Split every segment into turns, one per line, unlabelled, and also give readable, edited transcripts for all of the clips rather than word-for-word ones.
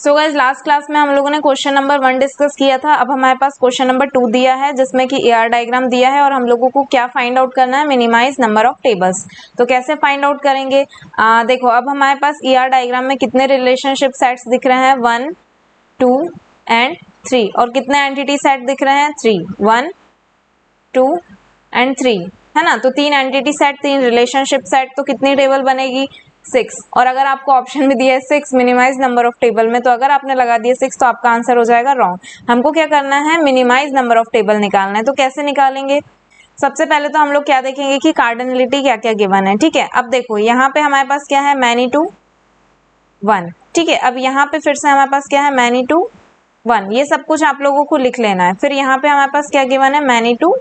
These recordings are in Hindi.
सो गाइस लास्ट क्लास में हम लोगों ने क्वेश्चन नंबर 1 डिस्कस किया था। अब हमारे पास क्वेश्चन नंबर 2 दिया है जिसमें कि एआर डायग्राम दिया है और हम लोगों को क्या फाइंड आउट करना है, मिनिमाइज नंबर ऑफ टेबल्स। तो कैसे फाइंड आउट करेंगे, देखो अब हमारे पास एआर डायग्राम में कितने रिलेशनशिप सेट्स दिख रहे हैं, 1 2 एंड 3, और कितने एंटिटी सेट दिख रहे हैं, 3, 1 2 एंड 3, है ना। तो 3 एंटिटी सेट, 3 रिलेशनशिप सेट, तो कितनी टेबल बनेगी, 6। और अगर आपको ऑप्शन में दिया है 6 मिनिमाइज नंबर ऑफ टेबल में, तो अगर आपने लगा दिया 6 तो आपका आंसर हो जाएगा रॉन्ग। हमको क्या करना है, मिनिमाइज नंबर ऑफ टेबल निकालना है। तो कैसे निकालेंगे, सबसे पहले तो हम लोग क्या देखेंगे कि कार्डिनलिटी क्या क्या गिवन है। ठीक है, अब देखो यहाँ पे हमारे पास क्या है, मैनी टू 1। ठीक है, अब यहाँ पे फिर से हमारे पास क्या है, मैनी टू 1। ये सब कुछ आप लोगों को लिख लेना है। फिर यहाँ पे हमारे पास क्या गिवन है, मैनी टू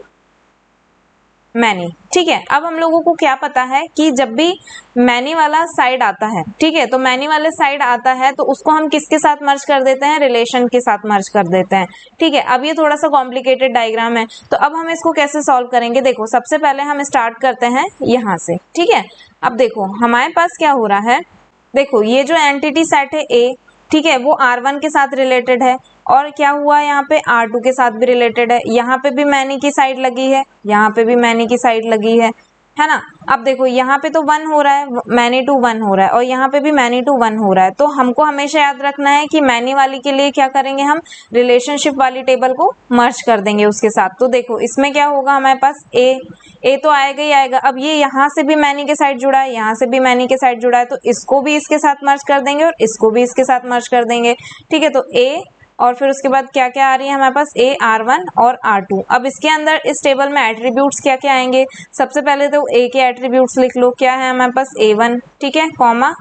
मैनी। ठीक है, अब हम लोगों को क्या पता है कि जब भी मैनी वाला साइड आता है, ठीक है, तो मैनी वाले साइड आता है तो उसको हम किसके साथ मर्ज कर देते हैं, रिलेशन के साथ मर्ज कर देते हैं। ठीक है, अब ये थोड़ा सा कॉम्प्लिकेटेड डायग्राम है, तो अब हम इसको कैसे सॉल्व करेंगे। देखो सबसे पहले हम स्टार्ट करते हैं यहाँ से। ठीक है, अब देखो हमारे पास क्या हो रहा है, देखो ये जो एंटिटी सेट है ए, ठीक है, वो R1 के साथ रिलेटेड है, और क्या हुआ यहाँ पे R2 के साथ भी रिलेटेड है। यहाँ पे भी मैनी की साइड लगी है, यहाँ पे भी मैनी की साइड लगी है ना। अब देखो यहाँ पे तो 1 हो रहा है, मैनी टू 1 हो रहा है, और यहाँ पे भी मैनी टू 1 हो रहा है। तो हमको हमेशा याद रखना है कि मैनी वाली के लिए क्या करेंगे, हम रिलेशनशिप वाली टेबल को मर्ज कर देंगे उसके साथ। तो देखो इसमें क्या होगा, हमारे पास ए तो आएगा ही आएगा। अब ये यहाँ से भी मैनी के साइड जुड़ा है, यहाँ से भी मैनी के साइड जुड़ा है, तो इसको भी इसके साथ मर्ज कर देंगे और इसको भी इसके साथ मर्ज कर देंगे। ठीक है, तो ए और फिर उसके बाद क्या क्या आ रही है हमारे पास, ए R1 और R2। अब इसके अंदर इस टेबल में एट्रीब्यूट्स क्या क्या आएंगे, सबसे पहले तो ए के एट्रीब्यूट्स लिख लो, क्या है हमारे पास A1, ठीक है, कॉमा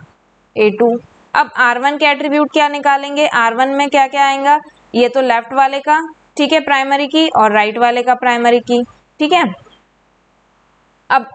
A2। अब R1 के एट्रीब्यूट क्या निकालेंगे, R1 में क्या क्या आएगा, ये तो लेफ्ट वाले का, ठीक है, प्राइमरी की, और राइट वाले का प्राइमरी की। ठीक है, अब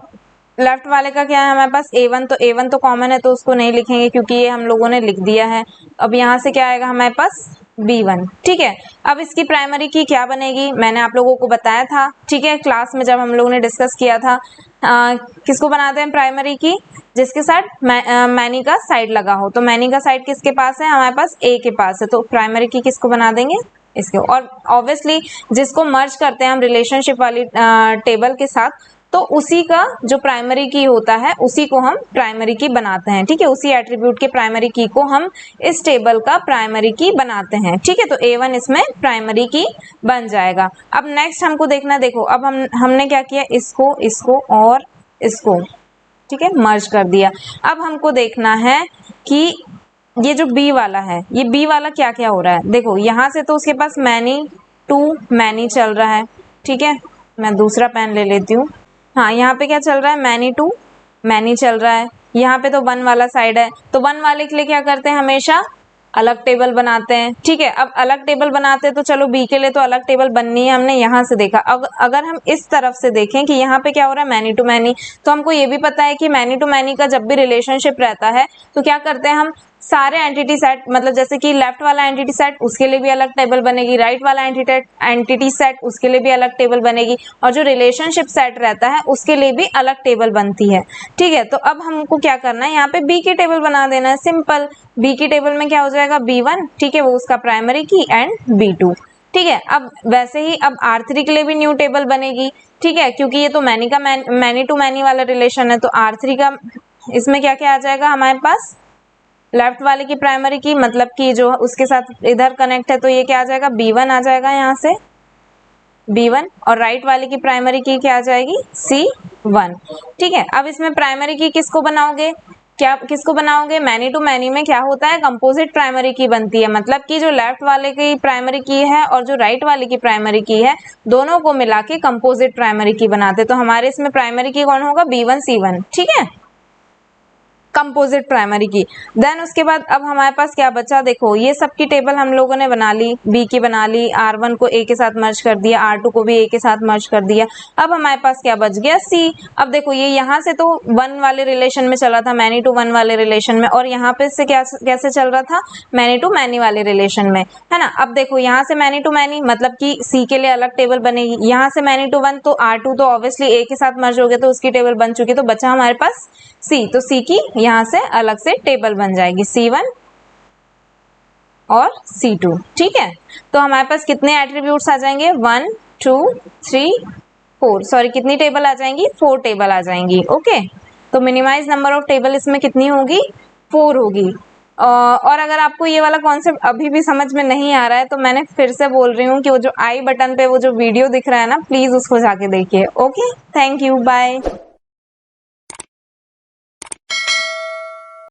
लेफ्ट वाले का क्या है हमारे पास, A1, तो A1 तो कॉमन है तो उसको नहीं लिखेंगे क्योंकि ये हम लोगों ने लिख दिया है। अब यहाँ से क्या आएगा हमारे पास, B1। ठीक है, अब इसकी प्राइमरी की क्या बनेगी, मैंने आप लोगों को बताया था, ठीक है, क्लास में जब हम लोगों ने डिस्कस किया था। किसको बनाते हैं प्राइमरी की, जिसके साथ मैनी का साइड लगा हो। तो मैनी का साइड किसके पास है, हमारे पास A के पास है, तो प्राइमरी की किसको बना देंगे, इसके। और ऑब्वियसली जिसको मर्ज करते हैं हम रिलेशनशिप वाली टेबल के साथ, तो उसी का जो प्राइमरी की होता है उसी को हम प्राइमरी की बनाते हैं। ठीक है, उसी एट्रीब्यूट के प्राइमरी की को हम इस टेबल का प्राइमरी की बनाते हैं। ठीक है, तो A1 इसमें प्राइमरी की बन जाएगा। अब नेक्स्ट हमको देखना, देखो अब हमने क्या किया, इसको इसको और इसको, ठीक है, मर्ज कर दिया। अब हमको देखना है कि ये जो B वाला है, ये B वाला क्या क्या हो रहा है। देखो यहाँ से तो उसके पास मैनी टू मैनी चल रहा है। ठीक है, मैं दूसरा पेन ले लेती हूँ। हाँ, यहाँ पे क्या चल रहा है, मैनी टू मैनी चल रहा है। यहाँ पे तो 1 वाला साइड है, तो 1 वाले के लिए क्या करते हैं, हमेशा अलग टेबल बनाते हैं। ठीक है, अब अलग टेबल बनाते हैं तो चलो B के लिए तो अलग टेबल बननी है, हमने यहाँ से देखा। अब अगर हम इस तरफ से देखें कि यहाँ पे क्या हो रहा है, मैनी टू मैनी, तो हमको ये भी पता है कि मैनी टू मैनी का जब भी रिलेशनशिप रहता है तो क्या करते हैं हम, सारे एंटिटी सेट, मतलब जैसे कि लेफ्ट वाला एंटिटी सेट उसके लिए भी अलग टेबल बनेगी, राइट वाला एंटिटी सेट उसके लिए भी अलग टेबल बनेगी, और जो रिलेशनशिप सेट रहता है उसके लिए भी अलग टेबल बनती है। ठीक है, तो अब हमको क्या करना है, यहाँ पे B की टेबल बना देना है, सिंपल। B की टेबल में क्या हो जाएगा, B1, ठीक है, वो उसका प्राइमरी की, एंड B2। ठीक है, अब वैसे ही अब R3 के लिए भी न्यू टेबल बनेगी। ठीक है, क्योंकि ये तो मैनी का मैनी टू मैनी वाला रिलेशन है, तो R3 का इसमें क्या क्या आ जाएगा हमारे पास, लेफ्ट वाले की प्राइमरी की, मतलब कि जो उसके साथ इधर कनेक्ट है, तो ये क्या आ जाएगा, B1 आ जाएगा यहाँ से, B1, और राइट वाले की प्राइमरी की क्या आ जाएगी, C1। ठीक है, अब इसमें प्राइमरी की किसको बनाओगे, क्या किसको बनाओगे, मैनी टू मैनी में क्या होता है, कंपोजिट प्राइमरी की बनती है, मतलब कि जो लेफ्ट वाले की प्राइमरी की है और जो राइट वाले की प्राइमरी की है, दोनों को मिला के कंपोजिट प्राइमरी की बनाते। तो हमारे इसमें प्राइमरी की कौन होगा, B1 C1। ठीक है, कंपोजिट प्राइमरी की। देन उसके बाद अब हमारे पास क्या बचा, देखो ये सब की टेबल हम लोगों ने बना ली, B की बना ली, R1 को A के साथ मर्ज कर दिया, R2 को भी A के साथ मर्ज कर दिया। अब हमारे पास क्या बच गया, C। अब देखो ये यहाँ से तो 1 वाले रिलेशन में चला था, मैनी टू 1 वाले रिलेशन में, और यहाँ पे से कैसे चल रहा था, मैनी टू मैनी वाले रिलेशन में, है ना। अब देखो यहाँ से मैनी टू मैनी, मतलब कि C के लिए अलग टेबल बनेगी, यहाँ से मैनी टू 1, तो R2 तो ऑब्वियसली A के साथ मर्ज हो गया तो उसकी टेबल बन चुकी, तो बचा हमारे पास C, तो C की यहाँ से अलग से टेबल बन जाएगी, C1 और C2। ठीक है, तो हमारे पास कितने एट्रीब्यूट्स आ जाएंगे 1 2 3 4, सॉरी कितनी टेबल आ जाएंगी 4 टेबल आ जाएंगी। ओके, तो मिनिमाइज नंबर ऑफ टेबल इसमें कितनी होगी 4 होगी। और अगर आपको ये वाला कॉन्सेप्ट अभी भी समझ में नहीं आ रहा है तो मैंने फिर से बोल रही हूँ कि वो जो आई बटन पे वो जो वीडियो दिख रहा है ना, प्लीज उसको जाके देखिए। Okay, thank you, bye.